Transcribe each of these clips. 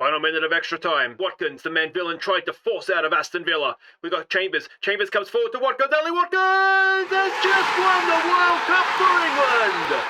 Final minute of extra time. Watkins, the man villain, tried to force out of Aston Villa. We've got Chambers. Chambers comes forward to Watkins. Ali Watkins has just won the World Cup for England.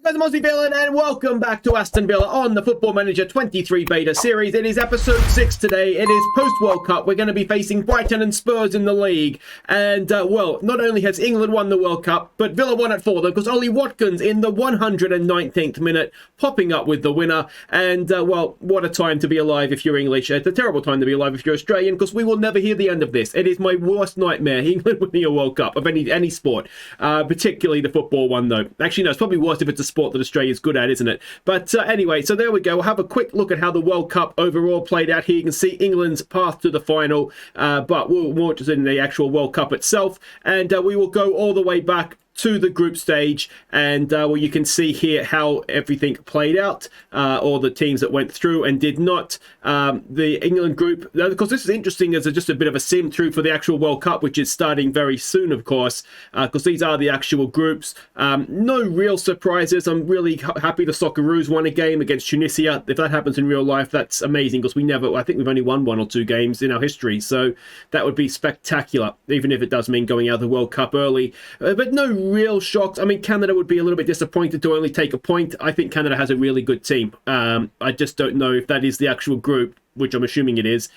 Hi guys, I'm Aussie Villain and welcome back to Aston Villa on the Football Manager 23 beta series. It is episode 6 today. It is post-World Cup. We're going to be facing Brighton and Spurs in the league. And, well, not only has England won the World Cup, but Villa won it for them because Oli Watkins in the 119th minute popping up with the winner. And, well, what a time to be alive if you're English. It's a terrible time to be alive if you're Australian because we will never hear the end of this. It is my worst nightmare, England winning a World Cup of any sport, particularly the football one, though. Actually, no, it's probably worse if it's a sport that Australia's good at, isn't it? But anyway, so there we go. We'll have a quick look at how the World Cup overall played out here. You can see England's path to the final, but we'll more just in the actual World Cup itself, and we will go all the way back to the group stage, and well, you can see here how everything played out, all the teams that went through and did not. The England group, because this is interesting as just a bit of a sim through for the actual World Cup, which is starting very soon, of course, because these are the actual groups. No real surprises. I'm really happy the Socceroos won a game against Tunisia. If that happens in real life, that's amazing, because I think we've only won 1 or 2 games in our history, so that would be spectacular, even if it does mean going out of the World Cup early. But no real shocks. I mean, Canada would be a little bit disappointed to only take a point. I think Canada has a really good team. I just don't know if that is the actual group, which I'm assuming it is.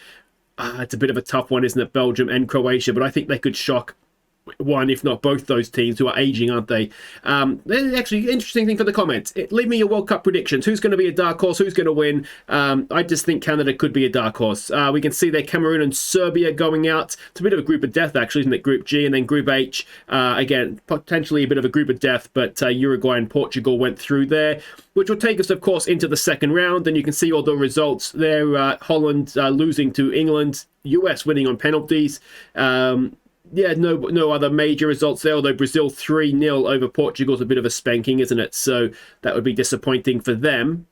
It's a bit of a tough one, isn't it? Belgium and Croatia, but I think they could shock one, if not both those teams, who are aging, aren't they? Actually, interesting thing for the comments. Leave me your World Cup predictions. Who's going to be a dark horse? Who's going to win? I just think Canada could be a dark horse. We can see there Cameroon and Serbia going out. It's a bit of a group of death, actually, isn't it? Group G and then Group H. Again, potentially a bit of a group of death, but Uruguay and Portugal went through there, which will take us, of course, into the second round. And you can see all the results there. Holland losing to England. US winning on penalties. Yeah, no other major results there, although Brazil 3-0 over Portugal is a bit of a spanking, isn't it? So that would be disappointing for them.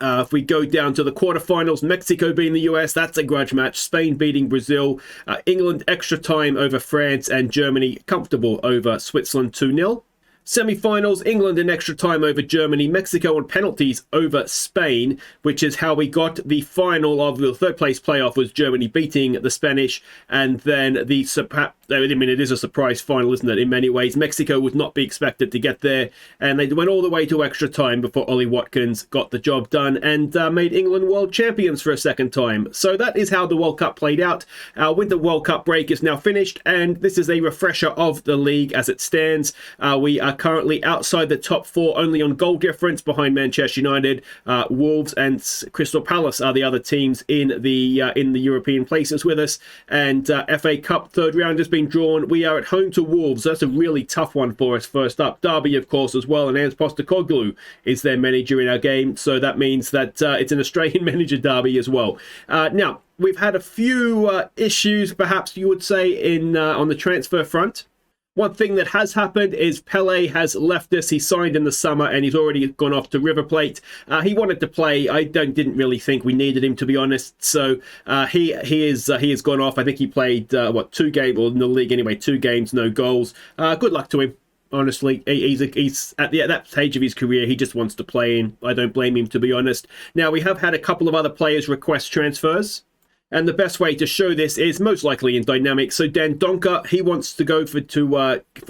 If we go down to the quarterfinals, Mexico beating the US, that's a grudge match. Spain beating Brazil. England extra time over France, and Germany comfortable over Switzerland 2-0. Semi-finals, England in extra time over Germany, Mexico on penalties over Spain, which is how we got the final of the third place playoff, was Germany beating the Spanish, and then it is a surprise final, isn't it, in many ways. Mexico would not be expected to get there, and they went all the way to extra time before Oli Watkins got the job done and made England world champions for a second time. So that is how the World Cup played out. Our Winter World Cup break is now finished, and this is a refresher of the league as it stands. We are currently outside the top 4, only on goal difference, behind Manchester United. Wolves and Crystal Palace are the other teams in the European places with us, and FA Cup third round has been drawn. We are at home to Wolves. That's a really tough one for us first up. Derby, of course, as well, and Ange Postecoglou is their manager in our game, so that means that it's an Australian manager derby as well. Now, we've had a few issues, perhaps you would say, in on the transfer front. One thing that has happened is Pele has left us. He signed in the summer and he's already gone off to River Plate. He wanted to play. I didn't really think we needed him, to be honest. So he has gone off. I think he played 2 games, or in the league anyway, 2 games, no goals. Good luck to him. Honestly, he's at that stage of his career. He just wants to play, and I don't blame him, to be honest. Now, we have had a couple of other players request transfers, and the best way to show this is most likely in dynamics. So Dan Donker, he wants to go for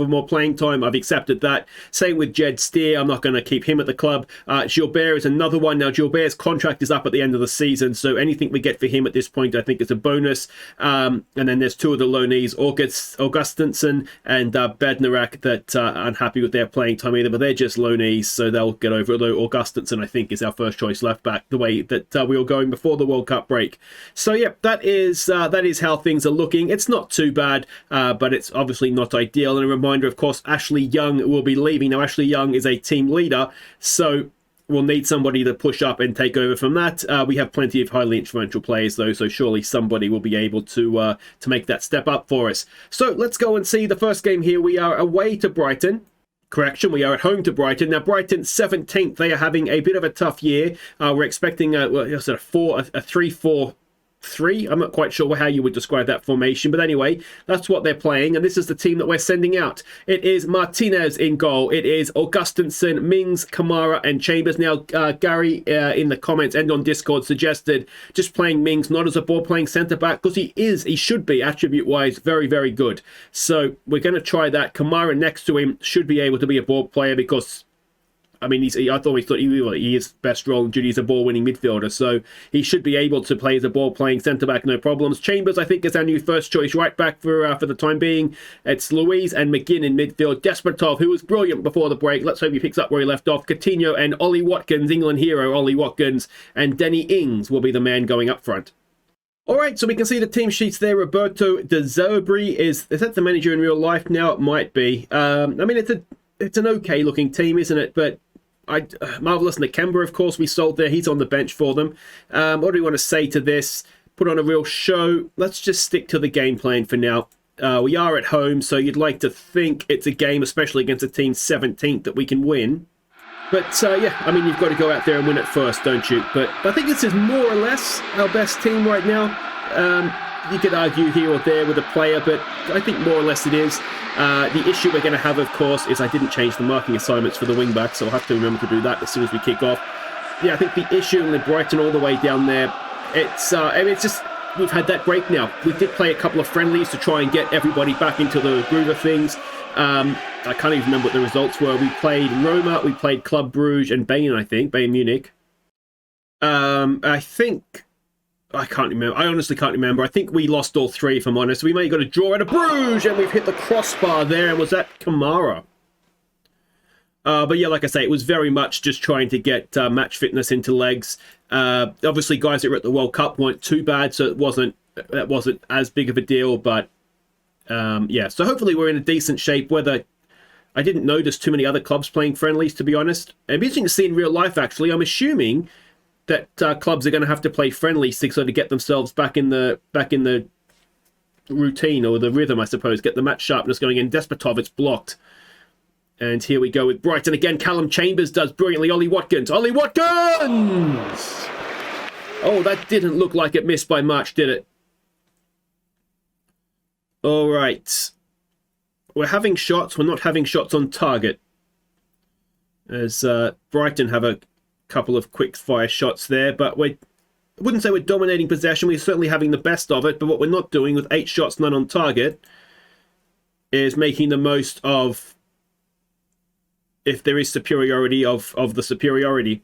more playing time. I've accepted that. Same with Jed Steer. I'm not going to keep him at the club. Gilbert is another one. Now, Gilbert's contract is up at the end of the season, so anything we get for him at this point, I think, is a bonus. And then there's 2 of the loanees, Augustinsson and Bednarak, that aren't happy with their playing time either, but they're just loanees, so they'll get over it. Although Augustinsson, I think, is our first choice left back, the way that we were going before the World Cup break. So yeah, that is how things are looking. It's not too bad, but it's obviously not ideal. And a reminder, of course, Ashley Young will be leaving. Now, Ashley Young is a team leader, so we'll need somebody to push up and take over from that. We have plenty of highly influential players, though, so surely somebody will be able to make that step up for us. So let's go and see the first game here. We are away to Brighton. Correction, we are at home to Brighton. Now, Brighton 17th. They are having a bit of a tough year. We're expecting a 3-4 3. I'm not quite sure how you would describe that formation, but anyway, that's what they're playing, and this is the team that we're sending out. It is Martinez in goal. It is Augustinsson, Mings, Kamara, and Chambers. Now, Gary in the comments and on Discord suggested just playing Mings not as a ball-playing centre-back, because he should be, attribute-wise, very, very good. So we're going to try that. Kamara next to him should be able to be a ball player because... I mean, I thought he is best role in duty as a ball-winning midfielder, so he should be able to play as a ball-playing centre-back, no problems. Chambers, I think, is our new first-choice right-back for the time being. It's Louise and McGinn in midfield. Despotov, who was brilliant before the break. Let's hope he picks up where he left off. Coutinho and Ollie Watkins, England hero Ollie Watkins, and Denny Ings will be the man going up front. All right, so we can see the team sheets there. Roberto De Zerbi is that the manager in real life now? It might be. I mean, it's an okay-looking team, isn't it? But Marvelous Nakemba, of course, we sold there. He's on the bench for them. What do we want to say to this? Put on a real show. Let's just stick to the game plan for now. We are at home, so you'd like to think it's a game, especially against a team 17th, that we can win. But, yeah, I mean, you've got to go out there and win it first, don't you? But I think this is more or less our best team right now. You could argue here or there with a player, but I think more or less it is. The issue we're going to have, of course, is I didn't change the marking assignments for the wing-back, so I'll have to remember to do that as soon as we kick off. Yeah, I think the issue with Brighton all the way down there, I mean, it's just, we've had that break now. We did play a couple of friendlies to try and get everybody back into the groove of things. I can't even remember what the results were. We played Roma, we played Club Brugge, and Bayern Munich. I can't remember. I honestly can't remember. I think we lost all 3, if I'm honest. We may have got a draw at a Bruges, and we've hit the crossbar there. And was that Kamara? But yeah, like I say, it was very much just trying to get match fitness into legs. Obviously, guys that were at the World Cup weren't too bad, so that wasn't as big of a deal. But yeah, so hopefully we're in a decent shape. Whether I didn't notice too many other clubs playing friendlies, to be honest. It'd be interesting to see in real life. Actually, I'm assuming that clubs are going to have to play friendlies to sort of get themselves back in the routine or the rhythm, I suppose. Get the match sharpness going in. Despotov, it's blocked. And here we go with Brighton again. Callum Chambers does brilliantly. Ollie Watkins! Ollie Watkins! Oh, that didn't look like it missed by much, did it? All right. We're having shots. We're not having shots on target. As Brighton have a couple of quick fire shots there, but I wouldn't say we're dominating possession. We're certainly having the best of it, but what we're not doing with 8 shots, none on target, is making the most of, if there is superiority, of the superiority.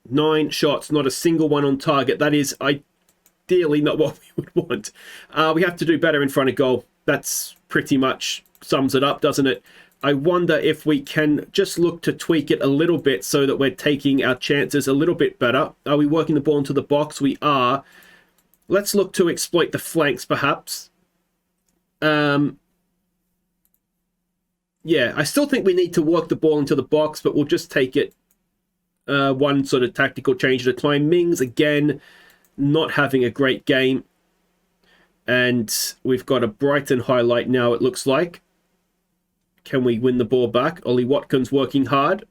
9 shots, not a single one on target. That is ideally not what we would want. We have to do better in front of goal. That's pretty much sums it up, doesn't it? I wonder if we can just look to tweak it a little bit so that we're taking our chances a little bit better. Are we working the ball into the box? We are. Let's look to exploit the flanks, perhaps. Yeah, I still think we need to work the ball into the box, but we'll just take it one sort of tactical change at a time. Mings, again, not having a great game. And we've got a Brighton highlight now, it looks like. Can we win the ball back? Ollie Watkins working hard.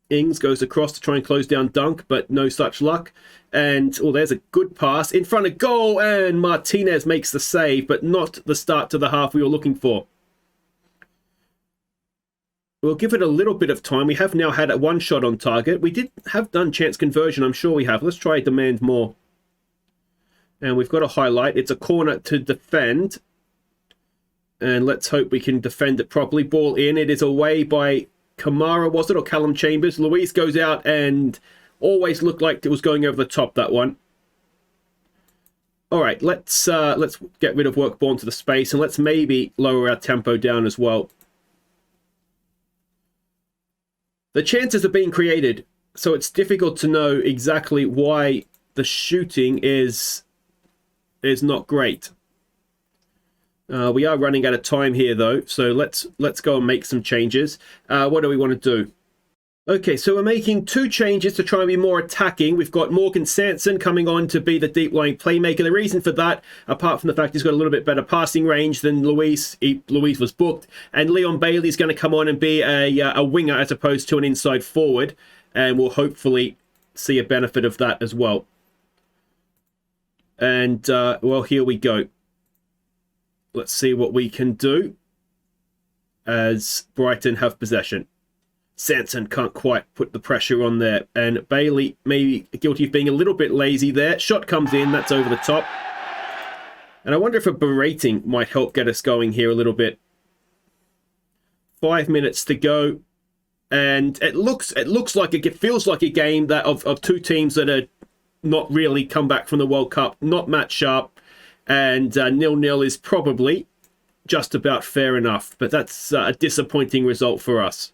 Ings goes across to try and close down Dunk, but no such luck. And, oh, there's a good pass in front of goal, and Martinez makes the save, but not the start to the half we were looking for. We'll give it a little bit of time. We have now had a 1 shot on target. We have done chance conversion, I'm sure we have. Let's try demand more. And we've got a highlight. It's a corner to defend. And let's hope we can defend it properly. Ball in. It is away by Kamara, was it? Or Callum Chambers. Luis goes out and always looked like it was going over the top, that one. All right, let's get rid of work ball into the space. And let's maybe lower our tempo down as well. The chances are being created. So it's difficult to know exactly why the shooting is not great. We are running out of time here, though, so let's go and make some changes. What do we want to do? Okay, so we're making 2 changes to try and be more attacking. We've got Morgan Sanson coming on to be the deep-lying playmaker. The reason for that, apart from the fact he's got a little bit better passing range than Luis, Luis was booked, and Leon Bailey's going to come on and be a winger as opposed to an inside forward, and we'll hopefully see a benefit of that as well. And, well, here we go. Let's see what we can do as Brighton have possession. Sanson can't quite put the pressure on there. And Bailey maybe guilty of being a little bit lazy there. Shot comes in. That's over the top. And I wonder if a berating might help get us going here a little bit. 5 minutes to go. And it feels like a game that of two teams that are not really come back from the World Cup, not match sharp. And 0-0 is probably just about fair enough. But that's a disappointing result for us.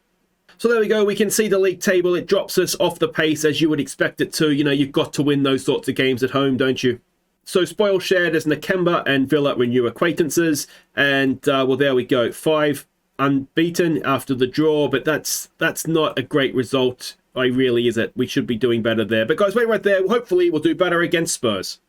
So there we go. We can see the league table. It drops us off the pace as you would expect it to. You know, you've got to win those sorts of games at home, don't you? So spoil shared as Nakemba and Villa renew acquaintances. And, well, there we go. 5 unbeaten after the draw. But that's not a great result. Really, is it? We should be doing better there. But guys, wait right there. Hopefully we'll do better against Spurs.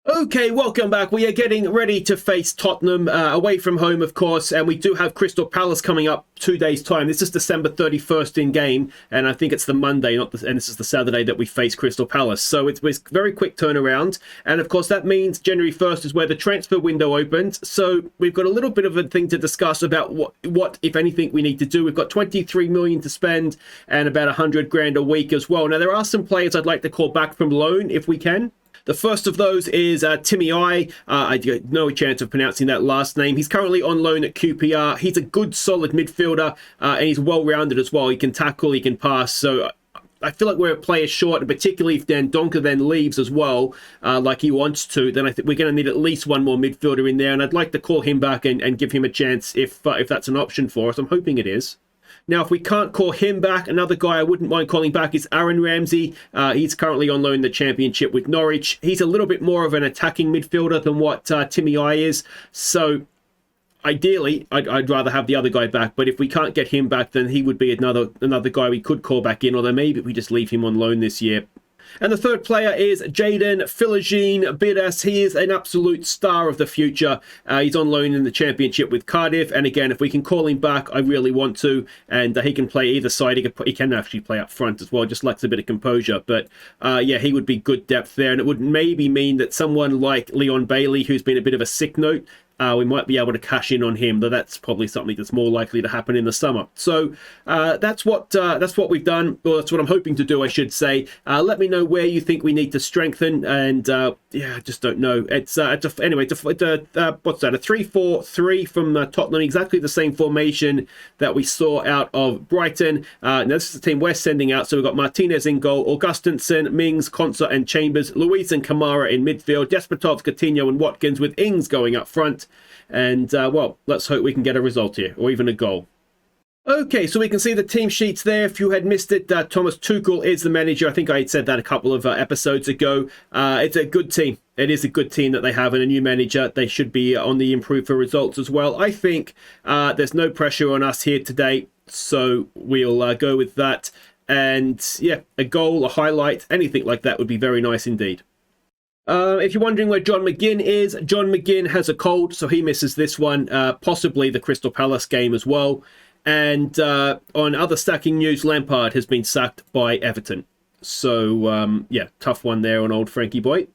Okay, welcome back. We are getting ready to face Tottenham away from home, of course, and we do have Crystal Palace coming up 2 days' time. This is December 31st in game, and I think it's the Monday, and this is the Saturday that we face Crystal Palace. So it's a very quick turnaround, and of course that means January 1st is where the transfer window opens. So we've got a little bit of a thing to discuss about what if anything, we need to do. We've got 23 million to spend and about 100 grand a week as well. Now there are some players I'd like to call back from loan if we can. The first of those is Timmy I. I got no chance of pronouncing that last name. He's currently on loan at QPR. He's a good, solid midfielder, and he's well-rounded as well. He can tackle, he can pass. So I feel like we're a player short, and particularly if Dan Donker then leaves as well, like he wants to, then I think we're going to need at least one more midfielder in there, and I'd like to call him back and give him a chance if that's an option for us. I'm hoping it is. Now, if we can't call him back, another guy I wouldn't mind calling back is Aaron Ramsey. He's currently on loan in the Championship with Norwich. He's a little bit more of an attacking midfielder than what Timmy I is. So, ideally, I'd rather have the other guy back. But if we can't get him back, then he would be another guy we could call back in. Although maybe we just leave him on loan this year. And the third player is Jaden Philogene Bidas. He is an absolute star of the future. He's on loan in the Championship with Cardiff. And again, if we can call him back, I really want to. And he can play either side. He can actually play up front as well. Just lacks a bit of composure. But yeah, he would be good depth there. And it would maybe mean that someone like Leon Bailey, who's been a bit of a sick note, we might be able to cash in on him, though that's probably something that's more likely to happen in the summer. So that's what we've done, or that's what I'm hoping to do, I should say. Let me know where you think we need to strengthen, and yeah, I just don't know. It's anyway, what's that? A 3-4-3 from Tottenham, exactly the same formation that we saw out of Brighton. Now this is the team we're sending out. So we've got Martinez in goal, Augustinsson, Mings, Konsa, and Chambers, Luiz and Kamara in midfield, Despotovs, Coutinho, and Watkins, with Ings going up front. And, well, let's hope we can get a result here, or even a goal. Okay, so we can see the team sheets there. If you had missed it, Thomas Tuchel is the manager. I think I had said that a couple of episodes ago. It's a good team. It is a good team that they have, and a new manager. They should be on the improve for results as well. I think there's no pressure on us here today, so we'll go with that. And, yeah, a goal, a highlight, anything like that would be very nice indeed. If you're wondering where John McGinn is, John McGinn has a cold, so he misses this one, possibly the Crystal Palace game as well. And on other stacking news, Lampard has been sacked by Everton. So, yeah, tough one there on old Frankie boy.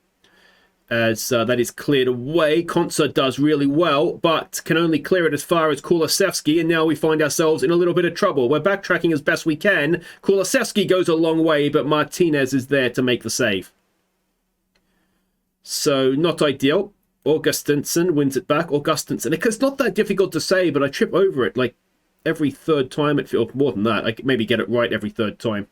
As that is cleared away. Konsa does really well, but can only clear it as far as Kulusevski, and now we find ourselves in a little bit of trouble. We're backtracking as best we can. Kulusevski goes a long way, but Martinez is there to make the save. So, not ideal. Augustinsson wins it back. Augustinsson. It's not that difficult to say, but I trip over it like every third time. It feels more than that. I can maybe get it right every third time.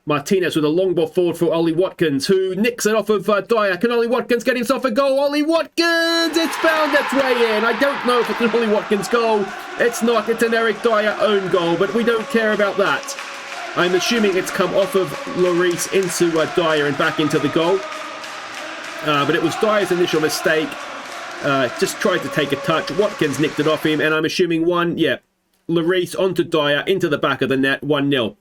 Martinez with a long ball forward for Ollie Watkins, who nicks it off of Dyer. Can Ollie Watkins get himself a goal? Ollie Watkins! It's found its way in. I don't know if it's an Ollie Watkins goal. It's not. It's an Eric Dyer own goal, but we don't care about that. I'm assuming it's come off of Lloris into Dyer and back into the goal. But it was Dyer's initial mistake. Just tried to take a touch. Watkins nicked it off him, and I'm assuming Lloris onto Dyer, into the back of the net, 1-0.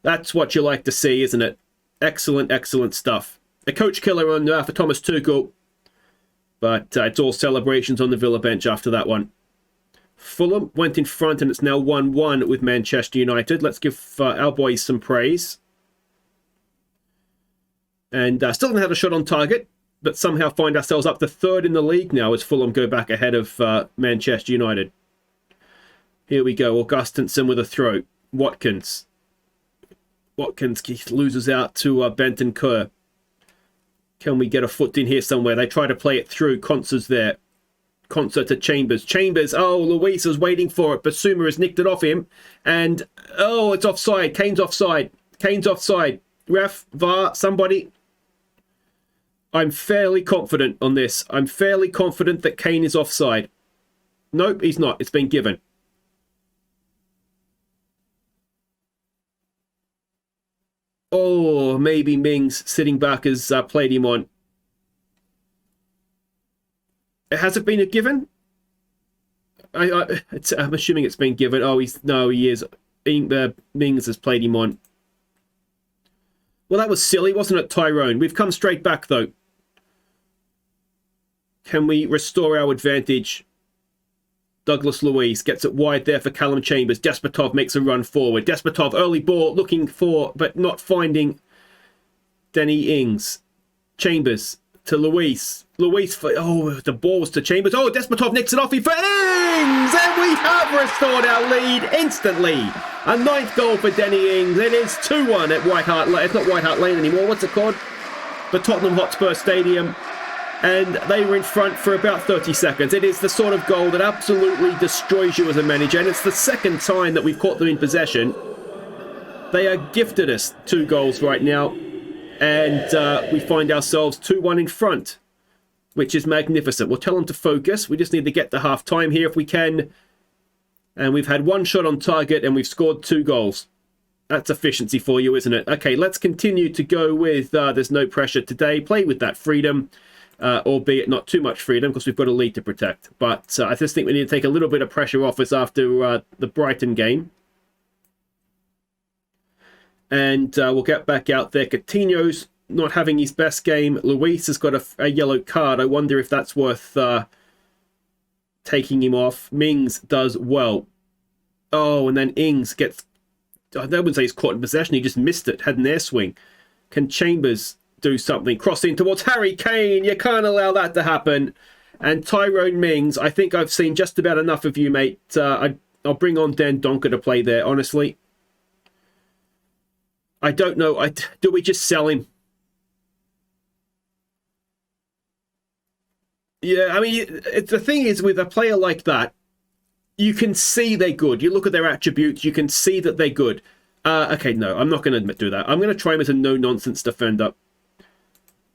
That's what you like to see, isn't it? Excellent, excellent stuff. A coach killer on for Thomas Tuchel. But it's all celebrations on the Villa bench after that one. Fulham went in front, and it's now 1-1 with Manchester United. Let's give our boys some praise. And still didn't have a shot on target. but somehow find ourselves up to third in the league now as Fulham go back ahead of Manchester United. Here we go. Augustinsson with a throw. Watkins loses out to Bentancur. Can we get a foot in here somewhere? They try to play it through. Concer's there. Concert to Chambers. Chambers, oh, Luis is waiting for it. Basuma has nicked it off him. And, oh, it's offside. Kane's offside. Kane's offside. Ref, VAR, somebody. I'm fairly confident on this. I'm fairly confident that Kane is offside. Nope, he's not. It's been given. Oh, maybe Mings sitting back has played him on. Has it been a given? I'm assuming it's been given. Oh, he is. Mings has played him on. Well, that was silly, wasn't it, Tyrone? We've come straight back, though. Can we restore our advantage? Douglas Luiz gets it wide there for Callum Chambers. Despotov makes a run forward. Despotov, early ball, looking for, but not finding Danny Ings. Chambers to Luis. Luis, the ball was to Chambers. Oh, Despotov nicks it off for Ings! And we have restored our lead instantly. A ninth goal for Danny Ings. It is 2-1 at White Hart Lane. It's not White Hart Lane anymore. What's it called? The Tottenham Hotspur Stadium. And they were in front for about 30 seconds. It is the sort of goal that absolutely destroys you as a manager. And it's the second time that we've caught them in possession. They are gifted us 2 goals right now. And we find ourselves 2-1 in front, which is magnificent. We'll tell them to focus. We just need to get to half-time here if we can. And we've had 1 shot on target and we've scored 2 goals. That's efficiency for you, isn't it? Okay, let's continue to go with there's no pressure today. Play with that freedom. Albeit not too much freedom because we've got a lead to protect. But I just think we need to take a little bit of pressure off us after the Brighton game. And we'll get back out there. Coutinho's not having his best game. Luis has got a yellow card. I wonder if that's worth taking him off. Mings does well. Oh, and then Ings gets... I wouldn't say he's caught in possession. He just missed it. Had an air swing. Can Chambers do something? Crossing towards Harry Kane. You can't allow that to happen. And Tyrone Mings, I think I've seen just about enough of you, mate. I'll bring on Dan Donker to play there, honestly. I don't know. Do we just sell him? Yeah, I mean, the thing is, with a player like that, you can see they're good. You look at their attributes, you can see that they're good. Okay, no, I'm not going to do that. I'm going to try him as a no-nonsense defender.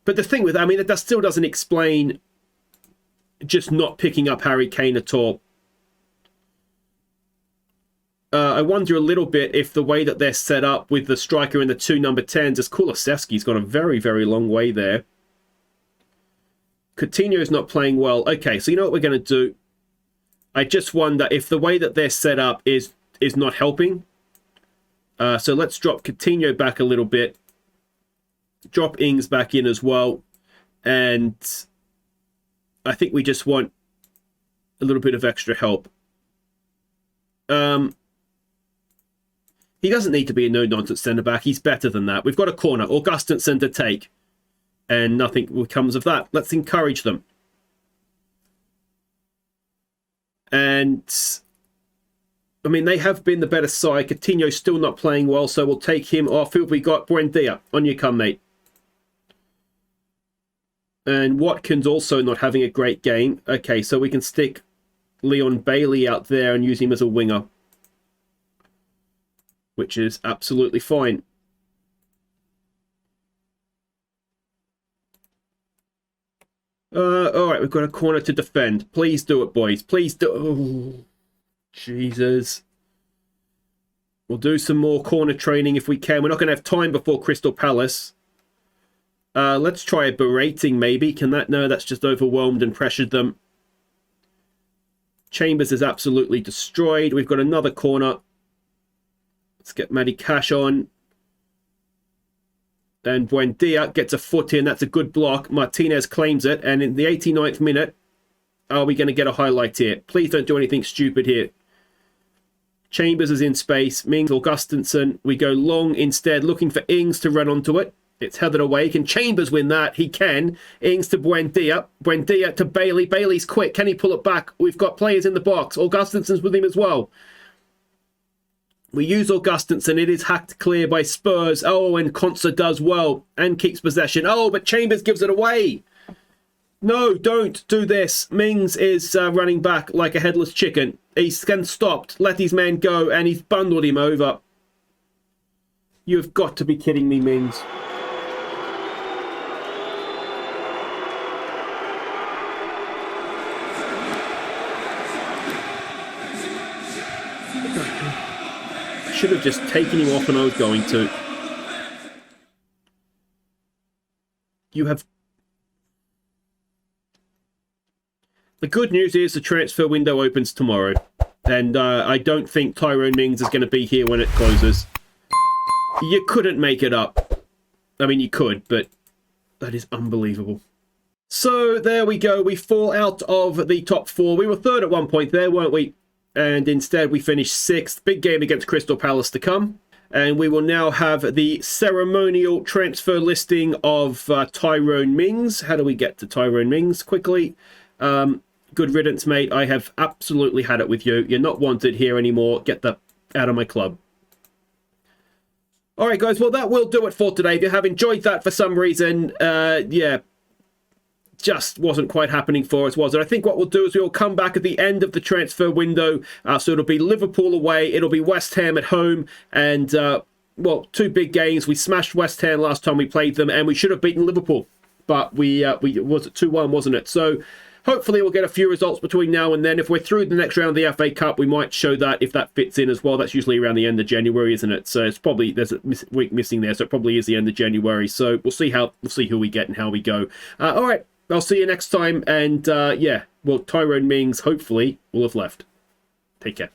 But the thing with, I mean, that still doesn't explain just not picking up Harry Kane at all. I wonder a little bit if the way that they're set up with the striker and the 2 number 10s, as Kulusevski's gone a very, very long way there. Coutinho's not playing well. Okay, so you know what we're going to do? I just wonder if the way that they're set up is not helping. So let's drop Coutinho back a little bit. Drop Ings back in as well. And I think we just want a little bit of extra help. He doesn't need to be a no-nonsense centre-back. He's better than that. We've got a corner. Augustinsson to take. And nothing comes of that. Let's encourage them. And, I mean, they have been the better side. Coutinho's still not playing well, so we'll take him off. Who have we got? Buendia. On you come, mate. And Watkins also not having a great game. Okay, so we can stick Leon Bailey out there and use him as a winger, which is absolutely fine. All right, we've got a corner to defend. Please do it, boys. Please do. Oh, Jesus. We'll do some more corner training if we can. We're not going to have time before Crystal Palace. Let's try a berating, maybe. Can that? No, that's just overwhelmed and pressured them. Chambers is absolutely destroyed. We've got another corner. Let's get Matty Cash on. And Buendia gets a foot in. That's a good block. Martinez claims it. And in the 89th minute, are we going to get a highlight here? Please don't do anything stupid here. Chambers is in space. Mings, Augustinsson. We go long instead, looking for Ings to run onto it. It's headed away. Can Chambers win that? He can. Ings to Buendia. Buendia to Bailey. Bailey's quick. Can he pull it back? We've got players in the box. Augustinsen's with him as well. We use Augustinsen. It is hacked clear by Spurs. Oh, and Konsa does well and keeps possession. Oh, but Chambers gives it away. No, don't do this. Mings is running back like a headless chicken. He's stopped. Let his man go, and he's bundled him over. You've got to be kidding me, Mings. Should have just taken him off when I was going to. You have... The good news is the transfer window opens tomorrow. And I don't think Tyrone Mings is going to be here when it closes. You couldn't make it up. I mean, you could, but that is unbelievable. So there we go. We fall out of the top four. We were third at one point there, weren't we? And instead we finished sixth. Big game against Crystal Palace to come. And we will now have the ceremonial transfer listing of Tyrone Mings. How do we get to Tyrone Mings quickly? Good riddance, mate. I have absolutely had it with you. You're not wanted here anymore. Get the out of my club. All right, guys. Well, that will do it for today. If you have enjoyed that for some reason, yeah, just wasn't quite happening for us, was it? I think what we'll do is we'll come back at the end of the transfer window. So it'll be Liverpool away, it'll be West Ham at home, and, well, two big games. We smashed West Ham last time we played them, and we should have beaten Liverpool. But we was it 2-1, wasn't it? So hopefully we'll get a few results between now and then. If we're through the next round of the FA Cup, we might show that if that fits in as well. That's usually around the end of January, isn't it? So it's probably, there's a week missing there, so it probably is the end of January. So we'll see who we get and how we go. All right. I'll see you next time, and yeah, well, Tyrone Mings, hopefully, will have left. Take care.